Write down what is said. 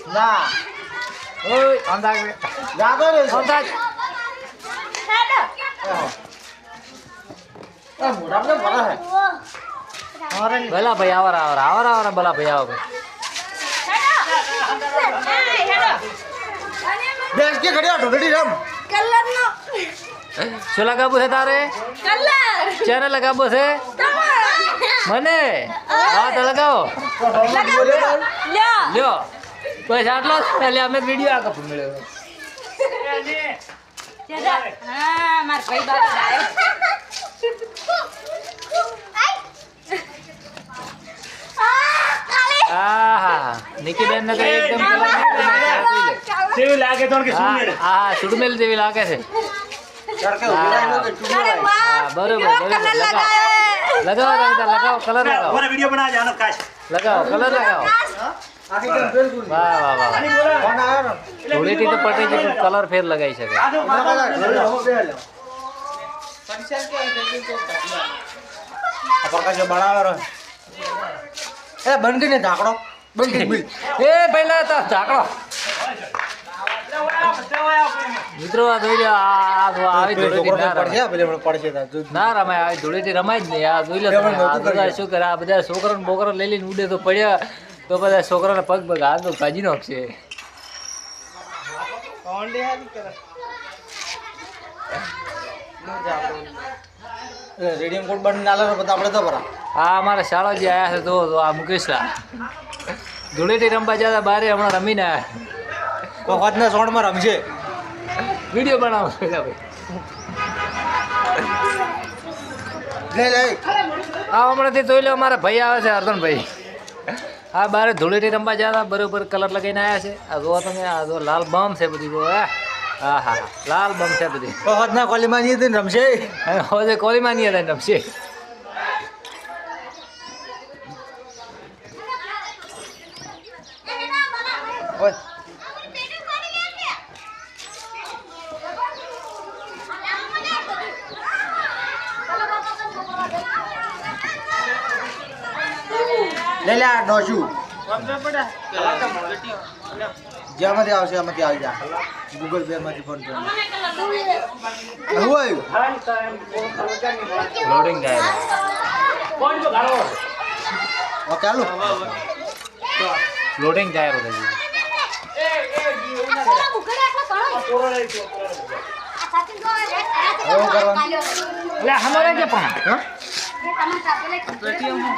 ના ઓય અંદાજ જાગો રે અંદાજ એ મોઢા પર ભરા હે અરે ભલા ભાઈ આવરા ભલા ભાઈ આવો બેસ કે ઘડિયા ઢોડી રમ કલર નો શું લગાવવું છે તારે કલર ચારે લગાવવું છે મને હા તો લગાવો લ્યો બસ આટલો એટલે અમે વિડીયો આ કપ મળ્યો હા માર ભાઈ બાપ આવ્યો આહા નિકી બેન ને તો એકદમ કેવી લાગે તો કે શું મેળ હા સુડમેલ જેવી લાગે છે કરકે ઉભા નો કે ટુડો અરે વાહ બરોબર કલર લગાવો લગાવો કલર લગાવો ઓરે વિડિયો બના જાનો કાશ લગાવો કલર લગાવો આખી કેમ બિલકુલ વાહ વાહ વાહ ફોન આવ્યો ને ધૂળેટી તો પટી છે પણ કલર ફેર લગાવી શકે પ્રકાશ બનાવવાનો એ બંધ ને ઢાકડો બંધ બિલ એ પહેલા તો ઝાકડો મિત્રો આ જોઈ લો આ આવી ધૂળેટી ના રમાય. પડશે ના રમાય આવી ધૂળેટી રમાય જ નહીં આ જોઈ લો તમે. આ બધા શું કરે આ બધા છોકરાને બોકરા લઈ લઈને ઉડે તો પડ્યા તો બધા છોકરાને પગ પગ હાથ તો ભાજી નાખશે રેડિયમ કોડ બંધ ના લે બધા આપણે તો ભરા આ અમારા શાળા જે આવ્યા છે તો આ મુકેશલા ધૂળેટી રમવા જતા બારે હમણાં રમીને આવ્યા વખતના સોણમાં રમશે વિડીયો બનાવો પેલા ભાઈ લે લે આ હમણાંથી જોઈ લો અમારા ભાઈ આવે છે હરધનભાઈ આ બારે ધૂળેટી રમવા જતા બરોબર કલર લગાવીને આવ્યા છે આ જોવા તમે આ જો લાલ બમ છે બધી જો હા હા લાલ બમ છે બધી વખતના કોલીમાં નહીં રમશે અને હવે કોલીમાં નહીં હતા રમશે ઓય લે લે આ ડોશુ જ્યાંમાંથી આવશે એમાંથી આવી જા ગૂગલ પે માંથી ફોન પે હું આવ્યું લોડિંગ થાય ચાલુ લોડિંગ થાય રહ્યું છે એવું કરવાનું એટલે અમારે કે પણ હા તમારે